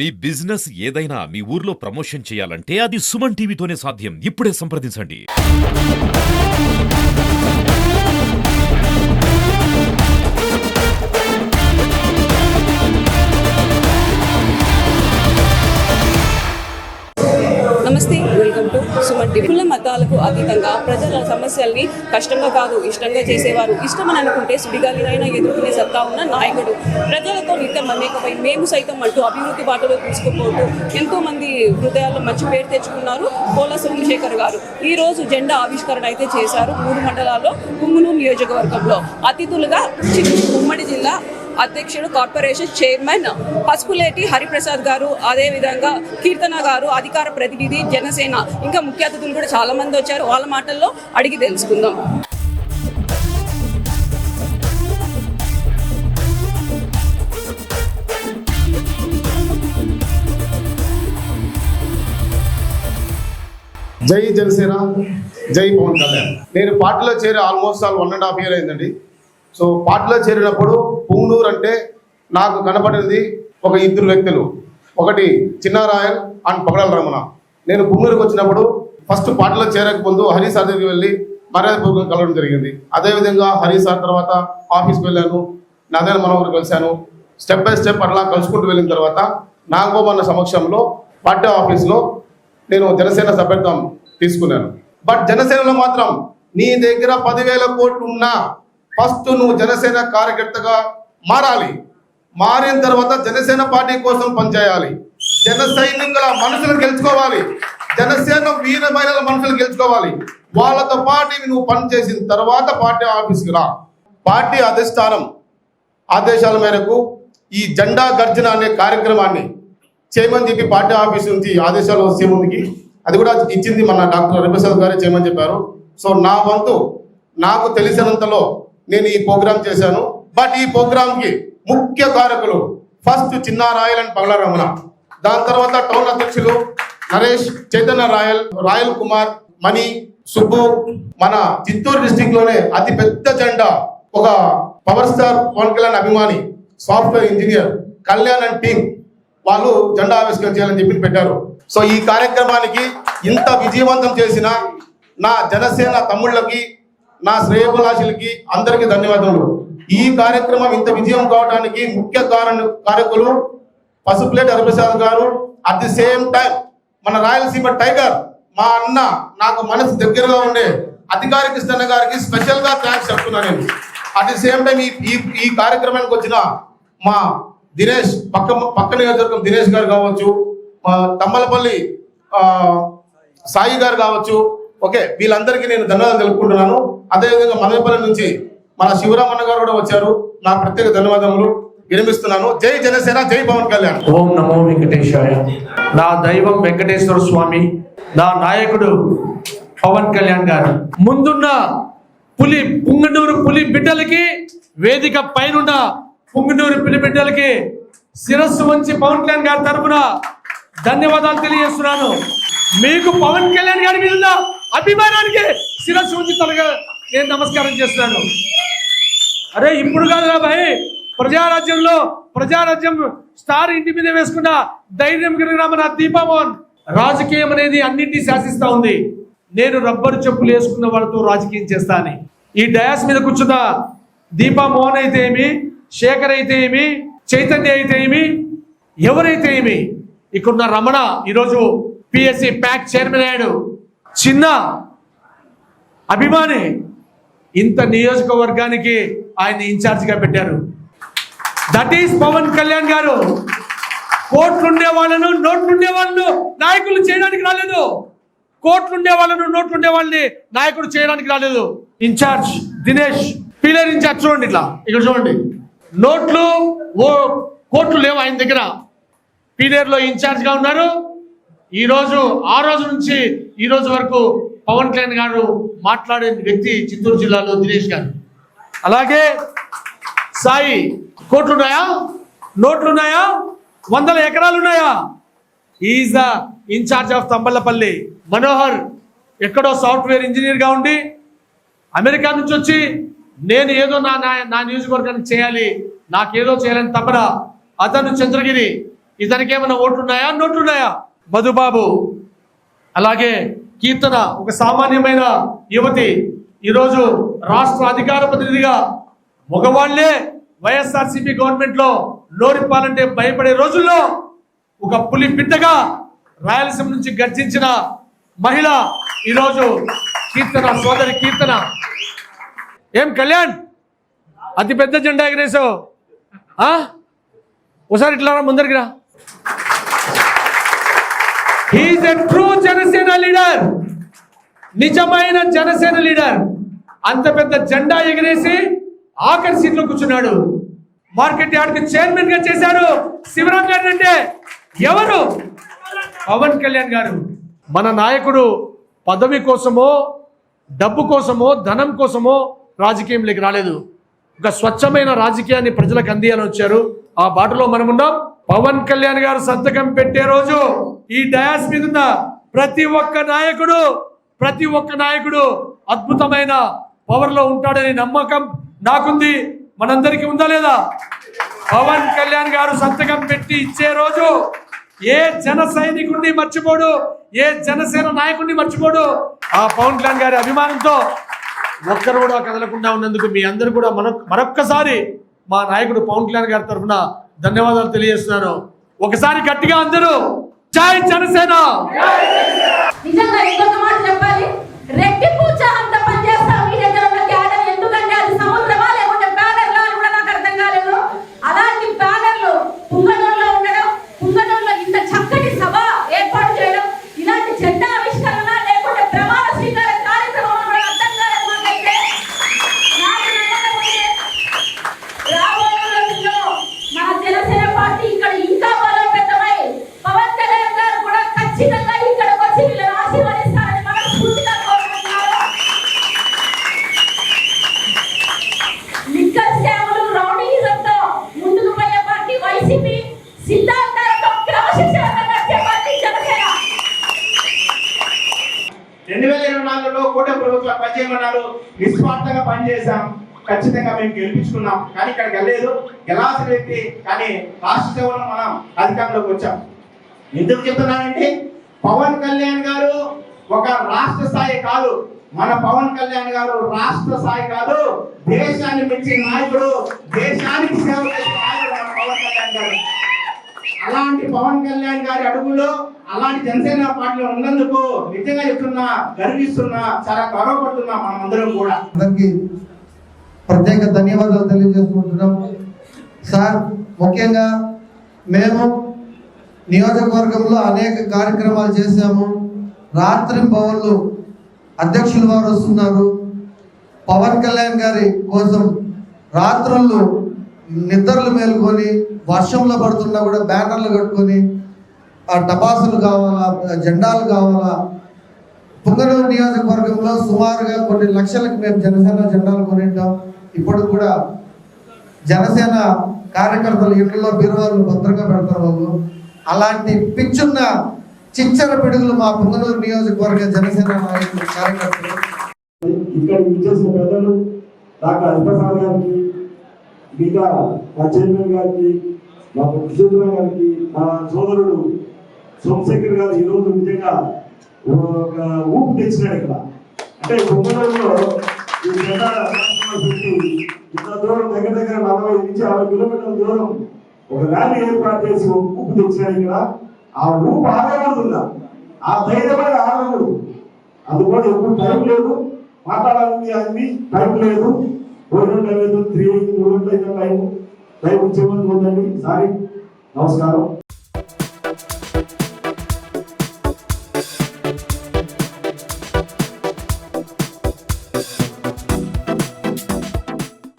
మీ business ఏదైనా మీ ఊర్లో promotion చేయాలంటే అది సుమన్ టీవీతోనే సాధ్యం. ఇప్పుడే సంప్రదించండి. నమస్తే, వెల్కమ్ టు సుమన్ టీవీ. కుల మతాలకు అతీతంగా ప్రజల సమస్యల్ని కష్టంగా కాదు ఇష్టంగా చేసేవారు. ఇష్టమని అనుకుంటే సుడిగాలినైనా ఎదుర్కొనే సత్తా ఉన్న నాయకుడు. ప్రజలతో నిత్యం మమేకమై మేము సైతం అంటూ అభివృద్ధి బాటలో తీసుకుపోతూ ఎంతో మంది హృదయాల్లో మంచి పేరు తెచ్చుకున్నారు పోల సోమశేఖర్ గారు. ఈ రోజు జెండా ఆవిష్కరణ అయితే చేశారు 3 మండలాల్లో పుంగనూరు నియోజకవర్గంలో. అతిథులుగా చిత్తూరు ఉమ్మడి జిల్లా అధ్యక్షుడు కార్పొరేషన్ చైర్మన్ పసుపులేటి హరిప్రసాద్ గారు, అదేవిధంగా కీర్తన గారు, అధికార ప్రతినిధి జనసేన, ఇంకా ముఖ్య అతిథులు కూడా చాలా మంది వచ్చారు. వాళ్ళ మాటల్లో అడిగి తెలుసుకుందాం. జై జనసేన, జై పవన్ కళ్యాణ్. నేను పార్టీలో చేరి ఆల్మోస్ట్ 1.5 year అయిందండి. సో పార్టీలో చేరినప్పుడు పుంగనూరు అంటే నాకు కనపడింది ఒక 2 వ్యక్తులు. ఒకటి చిన్నారాయల్ అండ్ పగడాల రమణ. నేను పుంగనూరుకి వచ్చినప్పుడు ఫస్ట్ పార్టీలో చేరక ముందు హరి సార్ దగ్గరికి వెళ్ళి మర్యాదపూర్వకంగా కలవడం జరిగింది. అదేవిధంగా హరి సార్ తర్వాత ఆఫీస్కి వెళ్ళాను, నాదేన మనోహర్ కలిశాను. స్టెప్ బై స్టెప్ అట్లా కలుసుకుంటూ వెళ్ళిన తర్వాత నాగబాబు సమక్షంలో పార్టీ ఆఫీస్లో నేను జనసేన సభ్యత్వం తీసుకున్నాను. బట్ జనసేనలో మాత్రం నీ దగ్గర 10,000 కోట్లు ఉన్నా ఫస్ట్ నువ్వు జనసేన కార్యకర్తగా మారాలి. మారిన తర్వాత జనసేన పార్టీ కోసం పనిచేయాలి. జన సైనికుల మనసులను గెలుచుకోవాలి. జనసేన వీర మహిళల మనసులు గెలుచుకోవాలి. వాళ్ళతో పాటు నువ్వు పనిచేసిన తర్వాత పార్టీ ఆఫీస్కి రా. పార్టీ అధిష్టానం ఆదేశాల మేరకు ఈ జెండా గర్జన అనే కార్యక్రమాన్ని చేయమని చెప్పి పార్టీ ఆఫీస్ నుంచి ఆదేశాలు వచ్చే ముందుకి అది కూడా ఇచ్చింది మన డాక్టర్ హరిప్రసాద్ గారే చేయమని చెప్పారు. సో నా వంతు నాకు తెలిసినంతలో నేను ఈ ప్రోగ్రాం చేశాను. బట్ ఈ ప్రోగ్రాంకి ముఖ్య కారకులు ఫస్ట్ చిన్నారాయల్ అండ్ పగడాల రమణ, దాని తర్వాత టౌన్ అధ్యక్షులు నరేష్, చైతన్య రాయల్, రాయల్ కుమార్, మణి, సుబ్బు. మన చిత్తూరు డిస్టిక్ లోనే అతి పెద్ద జెండా ఒక పవర్ స్టార్ పవన్ కళ్యాణ్ అభిమాని software engineer Kalyan and team వాళ్ళు జెండా ఆవిష్కరణ చేయాలని చెప్పి పెట్టారు. సో ఈ కార్యక్రమానికి ఇంత విజయవంతం చేసిన నా జనసేన తమ్ముళ్ళకి, నా శ్రేయోభిలాషులకి అందరికీ ధన్యవాదాలు. ఈ కార్యక్రమం ఇంత విజయం కావడానికి ముఖ్య కారకులు పసుపులేటి హరిప్రసాద్ గారు. అట్ ది సేమ్ టైం మన రాయలసీమ టైగర్ మా అన్న, నాకు మనసు దగ్గరగా ఉండే అధికారి కృష్ణ గారికి స్పెషల్ గా థ్యాంక్స్ చెప్తున్నాను నేను. అట్ ది సేమ్ టైం ఈ కార్యక్రమానికి వచ్చిన మా దినేష్, పక్క నియోజకవర్గం దినేష్ గారు కావచ్చు, తమ్మలపల్లి సాయి గారు కావచ్చు. ఓకే, వీళ్ళందరికీ నేను ధన్యవాదాలు తెలుపుకుంటున్నాను. అదేవిధంగా మదనపల్లి నుంచి మన శివరామన్న గారు కూడా వచ్చారు. నా ప్రత్యేక ధన్యవాదములు విరమిస్తున్నాను. జై జనసేన, జై పవన్ కళ్యాణ్. ఓం నమో వెంకటేశాయ. నా దైవం వెంకటేశ్వర స్వామి, నా నాయకుడు పవన్ కళ్యాణ్ గారు. ముందున్న పుంగనూరు పులి బిడ్డలకి, వేదిక పైనున్న పుంగనూరు పులి బిడ్డలకి శిరస్సు వంచి పవన్ కళ్యాణ్ గారి తరఫున ధన్యవాదాలు తెలియజేస్తున్నాను. మీకు పవన్ కళ్యాణ్ గారి మీద అభిమానానికి శిరస్సు ఉంచి తలగా నేను నమస్కారం చేస్తున్నాను. అరే ఇప్పుడు కాదురా భాయ్, ప్రజారాజ్యం స్టార్ ఇంటి మీద వేసుకున్న ధైర్యం కలిగిన మన దీపామోహన్. రాజకీయం అనేది అన్నింటినీ శాసిస్తా ఉంది. నేను రబ్బరు చెప్పులు వేసుకున్న వాళ్ళతో రాజకీయం చేస్తా అని ఈ డయాస్ మీద కూర్చున్న దీపామోహన్ అయితే ఏమి, శేఖర్ అయితే ఏమి, చైతన్య అయితే ఏమి, ఎవరైతే ఏమి, ఇక్కడున్న రమణ ఈరోజు పిఎస్సి ప్యాక్ చైర్మన్ అయ్యాడు. చిన్న అభిమాని, ఇంత నియోజకవర్గానికి ఆయన ఇన్ఛార్జిగా పెట్టారు. దట్ ఈస్ పవన్ కళ్యాణ్ గారు. కోట్లుండే వాళ్ళను, నోట్లుండే వాళ్ళను నాయకులు చేయడానికి రాలేదు. కోట్లుండే వాళ్ళను, నోట్లుండే వాళ్ళని నాయకుడు చేయడానికి రాలేదు. ఇన్ఛార్జ్ దినేష్, పీలర్ ఇన్ఛార్జ్ చూడండి, ఇట్లా ఇక్కడ చూడండి. నోట్లు కోట్లు లేవు ఆయన దగ్గర. పీలేరులో ఇన్ఛార్జ్గా ఉన్నారు. ఆ రోజు నుంచి ఈ రోజు వరకు పవన్ కళ్యాణ్ గారు మాట్లాడే వ్యక్తి చిత్తూరు జిల్లాలో దినేష్ గారు. అలాగే సాయి, కోట్లున్నాయా, నోట్లున్నాయా, 100 ఎకరాలు ఉన్నాయా? Is the incharge of Thamballapalli. Manohar ఎక్కడో సాఫ్ట్వేర్ ఇంజనీర్గా ఉండి అమెరికా నుంచి వచ్చి నేను ఏదో నా నియోజకవర్గానికి చేయాలి, నాకేదో చేయాలని తపన. అతను చంద్రగిరి, ఇతనికి ఏమైనా ఓట్లున్నాయా నోట్లున్నాయా? మధుబాబు అలాగే కీర్తన ఒక సామాన్యమైన యువతి ఈరోజు రాష్ట్ర అధికార ప్రతినిధిగా మగవాళ్లే వైఎస్ఆర్సీపీ గవర్నమెంట్ లో నోరిప్పాలంటే భయపడే రోజుల్లో ఒక పులి బిడ్డగా రాయలసీమ నుంచి గర్జించిన మహిళ ఈరోజు కీర్తన, సోదరి కీర్తన. ఏం కళ్యాణ్ అతి పెద్ద జెండా ఎగరేసావు, ఒకసారి ఇట్లా ముందరికి రా. He is a true Janasena leader, నిజమైన జనసేన లీడర్. అంత పెద్ద జెండా ఎగిరేసి ఆఖరి సీట్లో కూర్చున్నాడు. మార్కెట్ యార్డ్కి చైర్మన్ గా చేశాడు. శివరాం గారు అంటే ఎవరు? పవన్ కళ్యాణ్ గారు. మన నాయకుడు పదవి కోసమో డబ్బు కోసమో ధనం కోసమో రాజకీయంలోకి రాలేదు. ఒక స్వచ్ఛమైన రాజకీయాన్ని ప్రజలకు అందియాలని వచ్చారు. ఆ బాటలో మనం ఉన్నాం. పవన్ కళ్యాణ్ గారు సంతకం పెట్టే రోజు ఈ డయాస్ మీద ఉన్న ప్రతి ఒక్క నాయకుడు అద్భుతమైన పవర్ లో ఉంటాడని నమ్మకం నాకుంది. మనందరికీ ఉందా లేదా? పవన్ కళ్యాణ్ గారు సంతకం పెట్టి ఇచ్చే రోజు ఏ జన సైనికుడిని మర్చిపోడు, ఏ జనసేన నాయకుడిని మర్చిపోడు. ఆ పవన్ కళ్యాణ్ గారి అభిమానంతో ఒక్కరు కూడా కదలకుండా ఉన్నందుకు మీ అందరూ కూడా మరొక్కసారి మా నాయకుడు పవన్ కళ్యాణ్ గారి తరఫున ధన్యవాదాలు తెలియజేస్తున్నాను. ఒకసారి గట్టిగా అందరూ జై జనసేన. నిజంగా ఇంకొక మాట చెప్పాలి, రెట్టింపు ఉత్సాహంతో పనిచేస్తాం. మీ దగ్గర ఉన్న క్యాడర్ ఎందుకంటే అది సముద్రమా లేకుంటే ప్యానర్లా అని కూడా నాకు అర్థం కాలేదు. అలాంటి ప్యానర్లు పుంగనూరులో ఉండడం, పుంగనూరులో ఇంత చక్కటి సభ ఏర్పాటు చేయడం, ఇలాంటి జెండా ఆవిష్కరణ లేకుంటే ప్రమాణ స్వీకార కార్యక్రమం కూడా అర్థం కాలేదు మాకైతే. నాకు నమ్మకం ఉంది రాబోయే రోజుల్లో మన జనసేన పార్టీ ఇక్కడ ఇంకా బలోపేతమై పవన్ కళ్యాణ్ గారు కూడా ఖచ్చితంగా ఇక్కడికి వచ్చి వీళ్ళని ఆశీర్వదిస్తారని మనస్ఫూర్తిగా కోరుకుంటున్నాను. లిక్కర్ సేవలు రౌడీయిజంతో ముందుకు పోయే పార్టీ వైసీపీ, సిద్ధాంతాలతో క్రమశిక్షణగా నడిచే పార్టీ జనసేన. 2024లో కూటమి ప్రభుత్వం పనిచేయమన్నారు, నిస్వార్థంగా పనిచేశాం. ఖచ్చితంగా మేము గెలిపించుకున్నాం. కానీ ఇక్కడ గెలలేదు, గెలాల్సిన వ్యక్తి. కానీ రాష్ట్ర సేవలో మనం అధికారంలోకి వచ్చాం. ఎందుకు చెప్తున్నానంటే పవన్ కళ్యాణ్ గారు ఒక రాష్ట్ర స్థాయి కాదు, మన పవన్ కళ్యాణ్ గారు రాష్ట్ర స్థాయి కాదు, దేశాన్ని మెచ్చిన నాయకుడు, దేశానికి సేవ చేసిన నాయకుడు మన పవన్ కళ్యాణ్ గారు. అలాంటి పవన్ కళ్యాణ్ గారి అడుగులో అలాంటి జనసేన పార్టీలో ఉన్నందుకు నిజంగా చెప్తున్నా, గర్విస్తున్నా, చాలా గౌరవపడుతున్నా మనమందరం కూడా. అందరికీ ప్రత్యేక ధన్యవాదాలు తెలియజేసుకుంటున్నాం. సార్, ముఖ్యంగా మేము నియోజకవర్గంలో అనేక కార్యక్రమాలు చేశాము. రాత్రి పవన్లు అధ్యక్షులు వారు వస్తున్నారు. పవన్ కళ్యాణ్ గారి కోసం రాత్రులు నిద్రలు మేలుకొని వర్షంలో పడుతున్నా కూడా బ్యానర్లు కట్టుకొని టపాసులు కావాలా, జెండాలు కావాలా. పుంగనూరు నియోజకవర్గంలో సుమారుగా కొన్ని లక్షలకు మేము జనసేన జెండాలు కొనింటాం. ఇప్పుడు కూడా జనసేన కార్యకర్తలు ఇంట్లో బీరువాళ్ళు భద్రంగా పెడతారు వాళ్ళు. అలాంటి పిచ్చున్న చిచ్చర పిడుగులు మా పుంగనూరు నియోజకవర్గ జనసేన నాయకులు కార్యకర్తలు. ఇక్కడ ఇచ్చేసిన పెద్దలు డాక్టర్ హరిప్రసాద్ గారికి, మిగతా మా చైర్మన్ గారికి, మా కృష్ణ గారికి, మా సోదరుడు సోమశేఖర్ గారు ఈరోజు నిజంగా ఒక ఊపు తెచ్చినాడు. ఇక్కడ అంటే పుంగనూరులో ఈ జెండా పెట్టి ఇంత దూరం దగ్గర 40 నుంచి 60 కిలోమీటర్ల దూరం ఒక ర్యాలీ ఏర్పాటు చేసి ఊపు తెచ్చినాడు. ఇక్కడ ఆ ఊపు ఆగకూడదు, ఆ ధైర్యమైన ఆగకూడదు. అందుకని ఎప్పుడు టైం లేదు, మాట్లాడాలని అది టైం లేదు. 2 గంటలు లేదు, 3 గంటలు అయితే టైం ఇచ్చేమని పోతండి. సారీ, నమస్కారం.